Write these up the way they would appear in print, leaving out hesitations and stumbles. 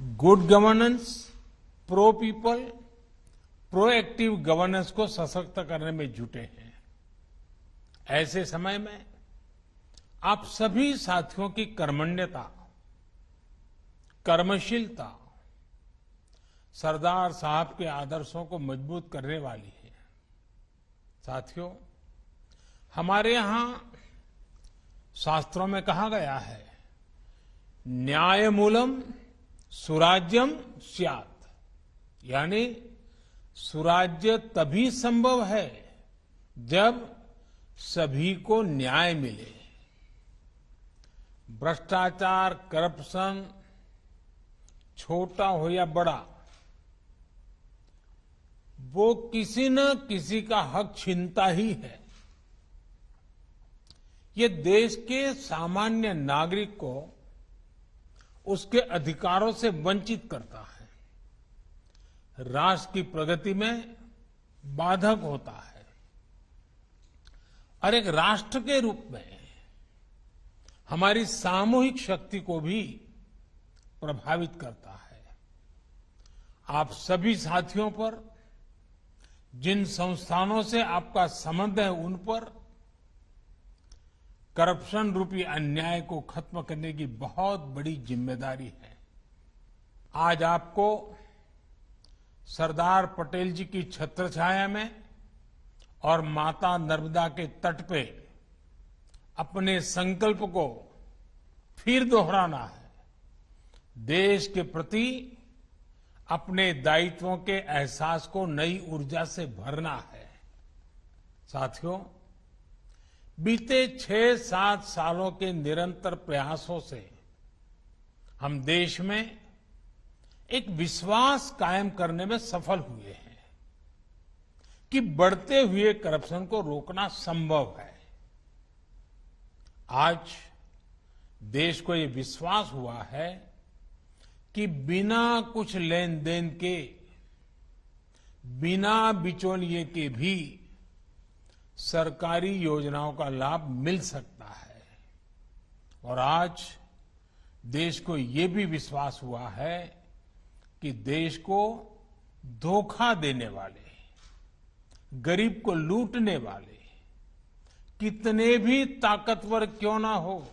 Good governance, pro people, proactive governance को सशक्त करने में जुटे हैं। ऐसे समय में आप सभी साथियों की कर्मण्यता, कर्मशीलता सरदार साहब के आदर्शों को मजबूत करने वाली है। साथियों, हमारे यहां शास्त्रों में कहा गया है, न्यायमूलम सुराज्यम स्यात्, यानी सुराज्य तभी संभव है जब सभी को न्याय मिले। भ्रष्टाचार, करप्शन, छोटा हो या बड़ा, वो किसी न किसी का हक छीनता ही है। ये देश के सामान्य नागरिक को उसके अधिकारों से वंचित करता है, राष्ट्र की प्रगति में बाधक होता है और एक राष्ट्र के रूप में हमारी सामूहिक शक्ति को भी प्रभावित करता है। आप सभी साथियों पर, जिन संस्थानों से आपका संबंध है, उन पर करप्शन रूपी अन्याय को खत्म करने की बहुत बड़ी जिम्मेदारी है। आज आपको सरदार पटेल जी की छत्रछाया में और माता नर्मदा के तट पे अपने संकल्प को फिर दोहराना है। देश के प्रति अपने दायित्वों के एहसास को नई ऊर्जा से भरना है। साथियों, बीते 6-7 सालों के निरंतर प्रयासों से हम देश में एक विश्वास कायम करने में सफल हुए हैं कि बढ़ते हुए करप्शन को रोकना संभव है। आज देश को ये विश्वास हुआ है कि बिना कुछ लेन देन के, बिना बिचौलिए के भी सरकारी योजनाओं का लाभ मिल सकता है। और आज देश को ये भी विश्वास हुआ है कि देश को धोखा देने वाले, गरीब को लूटने वाले कितने भी ताकतवर क्यों ना हो,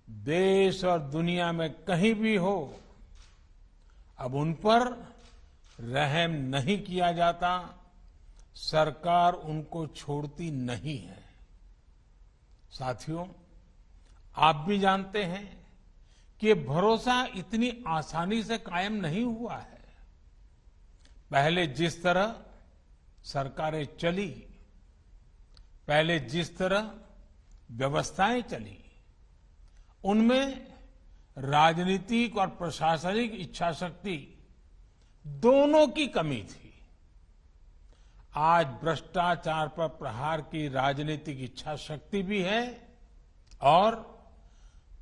देश और दुनिया में कहीं भी हो, अब उन पर रहम नहीं किया जाता। सरकार उनको छोड़ती नहीं है। साथियों, आप भी जानते हैं कि ये भरोसा इतनी आसानी से कायम नहीं हुआ है। पहले जिस तरह सरकारें चली, पहले जिस तरह व्यवस्थाएं चली, उनमें राजनीतिक और प्रशासनिक इच्छाशक्ति दोनों की कमी थी। आज भ्रष्टाचार पर प्रहार की राजनीतिक इच्छा शक्ति भी है और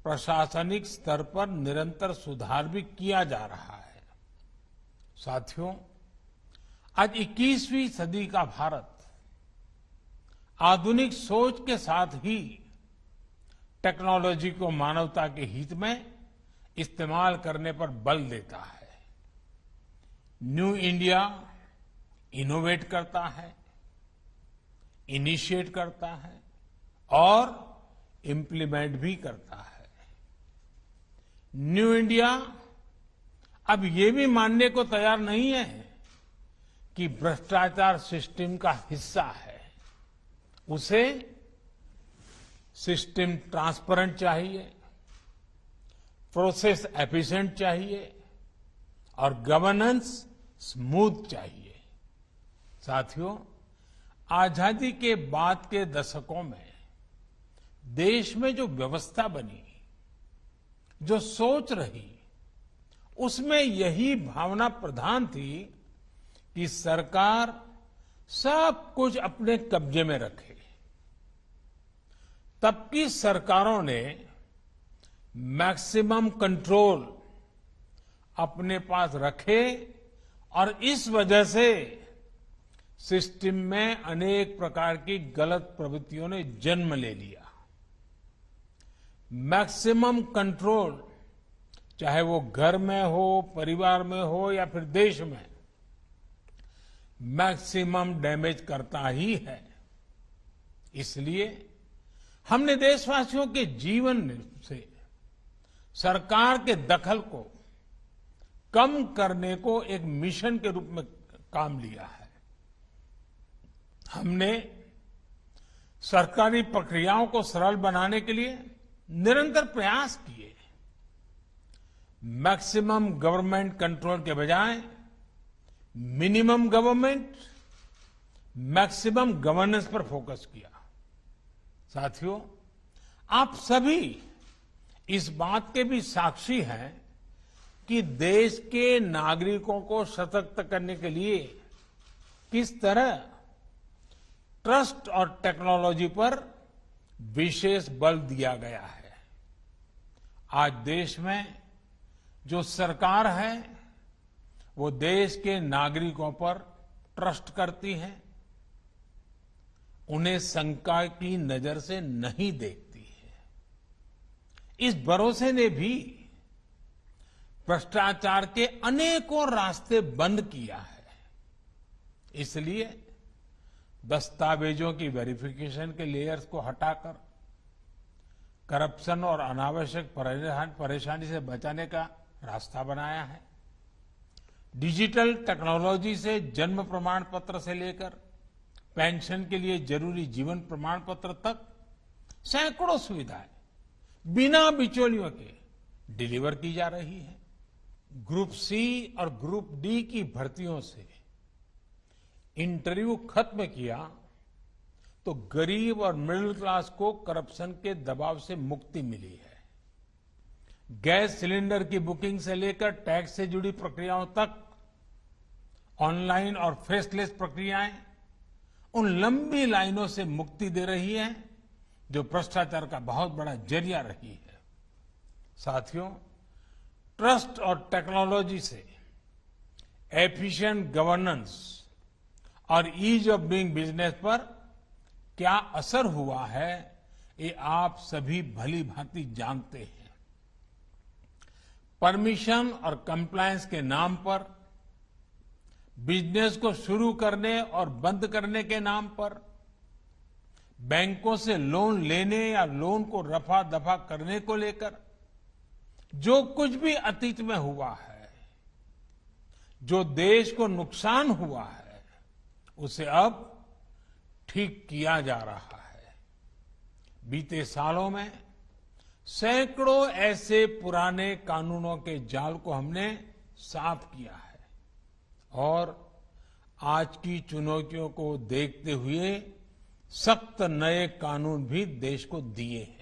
प्रशासनिक स्तर पर निरंतर सुधार भी किया जा रहा है। साथियों, आज 21वीं सदी का भारत आधुनिक सोच के साथ ही टेक्नोलॉजी को मानवता के हित में इस्तेमाल करने पर बल देता है। न्यू इंडिया इनोवेट करता है, इनिशिएट करता है और इम्प्लीमेंट भी करता है। न्यू इंडिया अब ये भी मानने को तैयार नहीं है कि भ्रष्टाचार सिस्टम का हिस्सा है। उसे सिस्टम ट्रांसपेरेंट चाहिए, प्रोसेस एफिशिएंट चाहिए और गवर्नेंस स्मूथ चाहिए। साथियों, आजादी के बाद के दशकों में देश में जो व्यवस्था बनी, जो सोच रही, उसमें यही भावना प्रधान थी कि सरकार सब कुछ अपने कब्जे में रखे। तब की सरकारों ने मैक्सिमम कंट्रोल अपने पास रखे और इस वजह से सिस्टम में अनेक प्रकार की गलत प्रवृत्तियों ने जन्म ले लिया। मैक्सिमम कंट्रोल चाहे वो घर में हो, परिवार में हो या फिर देश में, मैक्सिमम डैमेज करता ही है। इसलिए हमने देशवासियों के जीवन से सरकार के दखल को कम करने को एक मिशन के रूप में काम लिया है। हमने सरकारी प्रक्रियाओं को सरल बनाने के लिए निरंतर प्रयास किए। मैक्सिमम गवर्नमेंट कंट्रोल के बजाय मिनिमम गवर्नमेंट, मैक्सिमम गवर्नेंस पर फोकस किया। साथियों, आप सभी इस बात के भी साक्षी हैं कि देश के नागरिकों को सशक्त करने के लिए किस तरह ट्रस्ट और टेक्नोलॉजी पर विशेष बल दिया गया है। आज देश में जो सरकार है वो देश के नागरिकों पर ट्रस्ट करती है, उन्हें शंका की नजर से नहीं देखती है। इस भरोसे ने भी भ्रष्टाचार के अनेकों रास्ते बंद किया है। इसलिए दस्तावेजों की वेरिफिकेशन के लेयर्स को हटाकर करप्शन और अनावश्यक परेशानी से बचाने का रास्ता बनाया है। डिजिटल टेक्नोलॉजी से जन्म प्रमाण पत्र से लेकर पेंशन के लिए जरूरी जीवन प्रमाण पत्र तक सैकड़ों सुविधाएं बिना बिचौलियों के डिलीवर की जा रही है। ग्रुप सी और ग्रुप डी की भर्तियों से इंटरव्यू खत्म किया तो गरीब और मिडिल क्लास को करप्शन के दबाव से मुक्ति मिली है। गैस सिलेंडर की बुकिंग से लेकर टैक्स से जुड़ी प्रक्रियाओं तक ऑनलाइन और फेसलेस प्रक्रियाएं उन लंबी लाइनों से मुक्ति दे रही है जो भ्रष्टाचार का बहुत बड़ा जरिया रही है। साथियों, ट्रस्ट और टेक्नोलॉजी से एफिशिएंट गवर्नेंस और ईज ऑफ डूइंग बिजनेस पर क्या असर हुआ है, ये आप सभी भली भांति जानते हैं। परमिशन और कंप्लायंस के नाम पर, बिजनेस को शुरू करने और बंद करने के नाम पर, बैंकों से लोन लेने या लोन को रफा दफा करने को लेकर जो कुछ भी अतीत में हुआ है, जो देश को नुकसान हुआ है, उसे अब ठीक किया जा रहा है। बीते सालों में सैकड़ों ऐसे पुराने कानूनों के जाल को हमने साफ किया है और आज की चुनौतियों को देखते हुए सख्त नए कानून भी देश को दिए हैं।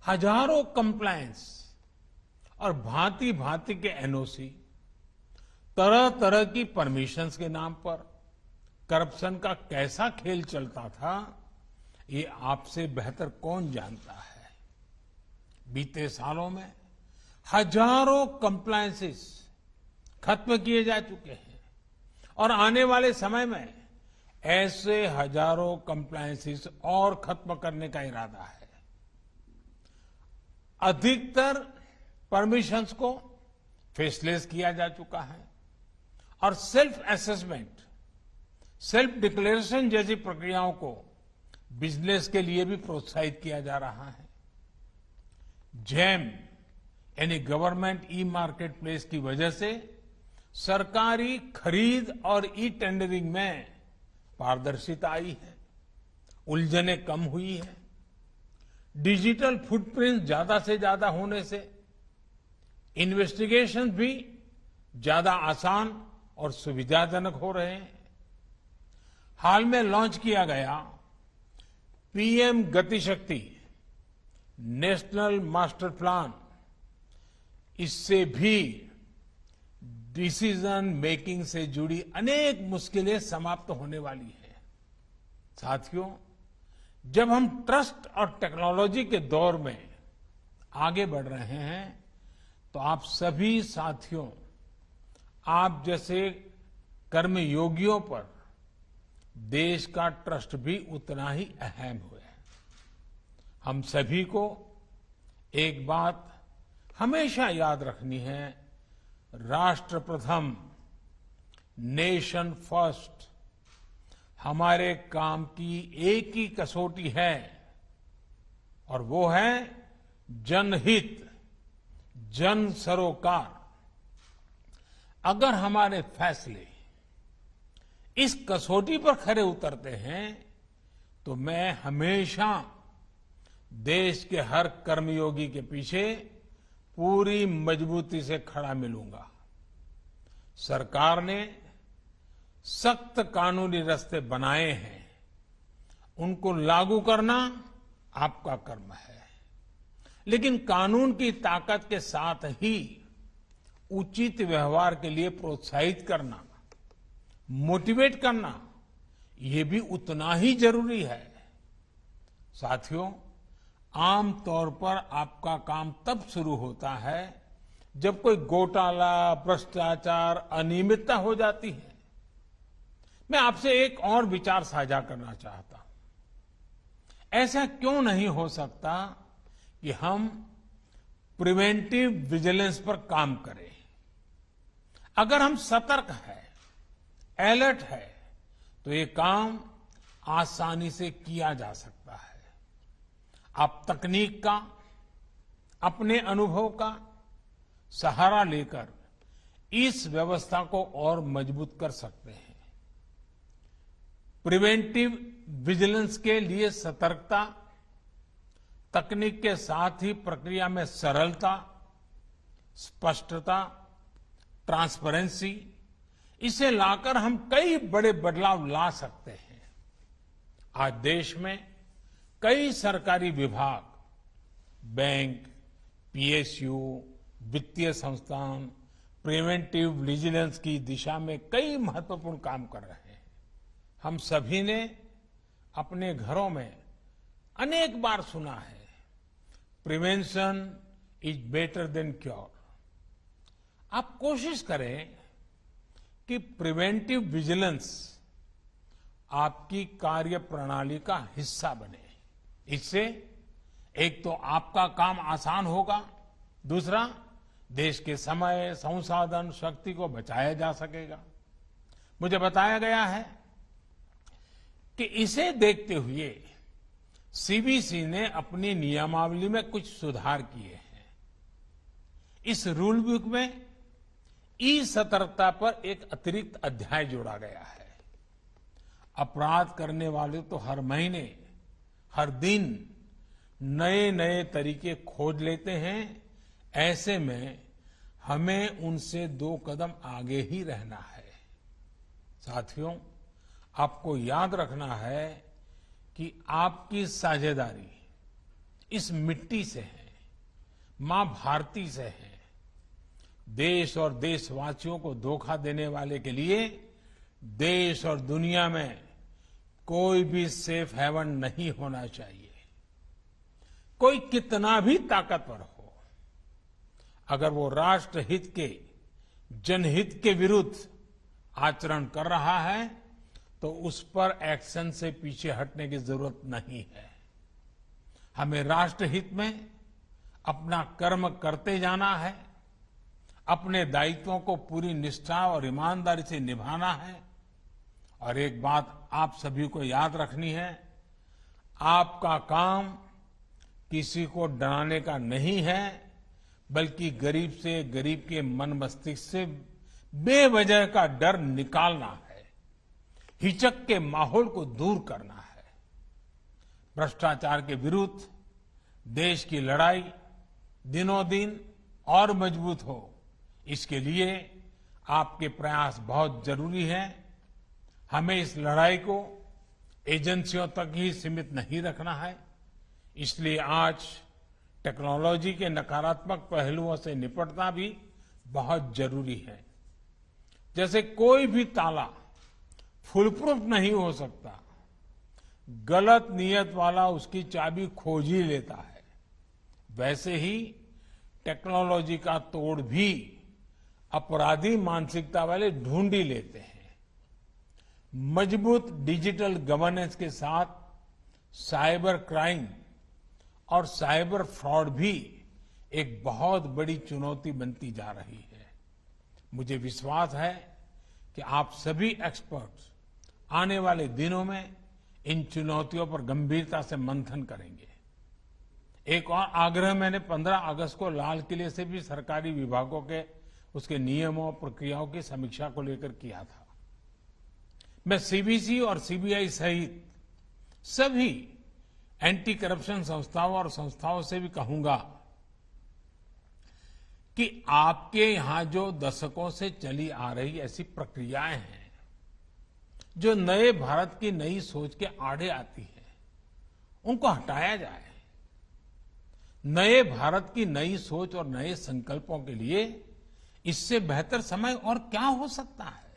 हजारों कंप्लायंस और भांति भांति के एनओसी, तरह तरह की परमिशंस के नाम पर करप्शन का कैसा खेल चलता था, ये आपसे बेहतर कौन जानता है। बीते सालों में हजारों कंप्लायंसेस खत्म किए जा चुके हैं और आने वाले समय में ऐसे हजारों कंप्लायंसेस और खत्म करने का इरादा है। अधिकतर परमिशंस को फेसलेस किया जा चुका है और सेल्फ असेसमेंट, सेल्फ डिक्लेरेशन जैसी प्रक्रियाओं को बिजनेस के लिए भी प्रोत्साहित किया जा रहा है। जैम यानी गवर्नमेंट ई मार्केट प्लेस की वजह से सरकारी खरीद और ई टेंडरिंग में पारदर्शिता आई है, उलझनें कम हुई है। डिजिटल फुटप्रिंट ज्यादा से ज्यादा होने से इन्वेस्टिगेशन भी ज्यादा आसान और सुविधाजनक हो रहे हैं। हाल में लॉन्च किया गया PM Gatishakti national master plan, इससे भी डिसीजन मेकिंग से जुड़ी अनेक मुश्किलें समाप्त होने वाली हैं। साथियों, जब हम ट्रस्ट और टेक्नोलॉजी के दौर में आगे बढ़ रहे हैं तो आप सभी साथियों, आप जैसे कर्मयोगियों पर देश का ट्रस्ट भी उतना ही अहम है। हम सभी को एक बात हमेशा याद रखनी है, राष्ट्र प्रथम, नेशन फर्स्ट हमारे काम की एक ही कसौटी है और वो है जनहित, जन सरोकार। अगर हमारे फैसले इस कसौटी पर खरे उतरते हैं तो मैं हमेशा देश के हर कर्मयोगी के पीछे पूरी मजबूती से खड़ा मिलूंगा। सरकार ने सख्त कानूनी रास्ते बनाए हैं, उनको लागू करना आपका कर्म है, लेकिन कानून की ताकत के साथ ही उचित व्यवहार के लिए प्रोत्साहित करना, मोटिवेट करना, ये भी उतना ही जरूरी है। साथियों, आमतौर पर आपका काम तब शुरू होता है जब कोई घोटाला, भ्रष्टाचार, अनियमितता हो जाती है। मैं आपसे एक और विचार साझा करना चाहता हूं। ऐसा क्यों नहीं हो सकता कि हम प्रिवेंटिव विजिलेंस पर काम करें? अगर हम सतर्क हैं, अलर्ट है, तो ये काम आसानी से किया जा सकता है। आप तकनीक का, अपने अनुभव का सहारा लेकर इस व्यवस्था को और मजबूत कर सकते हैं। प्रिवेंटिव विजिलेंस के लिए सतर्कता, तकनीक के साथ ही प्रक्रिया में सरलता, स्पष्टता, ट्रांसपेरेंसी, इसे लाकर हम कई बड़े बदलाव ला सकते हैं। आज देश में कई सरकारी विभाग, बैंक, पीएसयू, वित्तीय संस्थान प्रिवेंटिव विजिलेंस की दिशा में कई महत्वपूर्ण काम कर रहे हैं। हम सभी ने अपने घरों में अनेक बार सुना है, prevention is better than cure. आप कोशिश करें कि प्रिवेंटिव विजिलेंस आपकी कार्य प्रणाली का हिस्सा बने। इससे एक तो आपका काम आसान होगा, दूसरा देश के समय, संसाधन, शक्ति को बचाया जा सकेगा। मुझे बताया गया है कि इसे देखते हुए सीबीसी ने अपनी नियमावली में कुछ सुधार किए हैं। इस रूल बुक में ई सतर्कता पर एक अतिरिक्त अध्याय जोड़ा गया है। अपराध करने वाले तो हर महीने, हर दिन नए नए तरीके खोज लेते हैं। ऐसे में हमें उनसे 2 कदम आगे ही रहना है। साथियों, आपको याद रखना है कि आपकी साझेदारी इस मिट्टी से है, मां भारती से है। देश और देशवासियों को धोखा देने वाले के लिए देश और दुनिया में कोई भी सेफ हेवन नहीं होना चाहिए। कोई कितना भी ताकतवर हो, अगर वो राष्ट्र हित के, जनहित के विरुद्ध आचरण कर रहा है तो उस पर एक्शन से पीछे हटने की जरूरत नहीं है। हमें राष्ट्र हित में अपना कर्म करते जाना है, अपने दायित्वों को पूरी निष्ठा और ईमानदारी से निभाना है। और एक बात आप सभी को याद रखनी है, आपका काम किसी को डराने का नहीं है, बल्कि गरीब से गरीब के मन मस्तिष्क से बेवजह का डर निकालना है, हिचक के माहौल को दूर करना है। भ्रष्टाचार के विरुद्ध देश की लड़ाई दिनों दिन और मजबूत हो, इसके लिए आपके प्रयास बहुत जरूरी है। हमें इस लड़ाई को एजेंसियों तक ही सीमित नहीं रखना है। इसलिए आज टेक्नोलॉजी के नकारात्मक पहलुओं से निपटना भी बहुत जरूरी है। जैसे कोई भी ताला फुल प्रूफ नहीं हो सकता, गलत नीयत वाला उसकी चाबी खोज ही लेता है, वैसे ही टेक्नोलॉजी का तोड़ भी अपराधी मानसिकता वाले ढूंढ ही लेते हैं। मजबूत डिजिटल गवर्नेंस के साथ साइबर क्राइम और साइबर फ्रॉड भी एक बहुत बड़ी चुनौती बनती जा रही है। मुझे विश्वास है कि आप सभी एक्सपर्ट्स आने वाले दिनों में इन चुनौतियों पर गंभीरता से मंथन करेंगे। एक और आग्रह मैंने 15 अगस्त को लाल किले से भी सरकारी विभागों के उसके नियमों और प्रक्रियाओं की समीक्षा को लेकर किया था। मैं सीबीसी और सीबीआई सहित सभी एंटी करप्शन संस्थाओं और संस्थाओं से भी कहूंगा कि आपके यहां जो दशकों से चली आ रही ऐसी प्रक्रियाएं हैं जो नए भारत की नई सोच के आड़े आती है, उनको हटाया जाए। नए भारत की नई सोच और नए संकल्पों के लिए इससे बेहतर समय और क्या हो सकता है।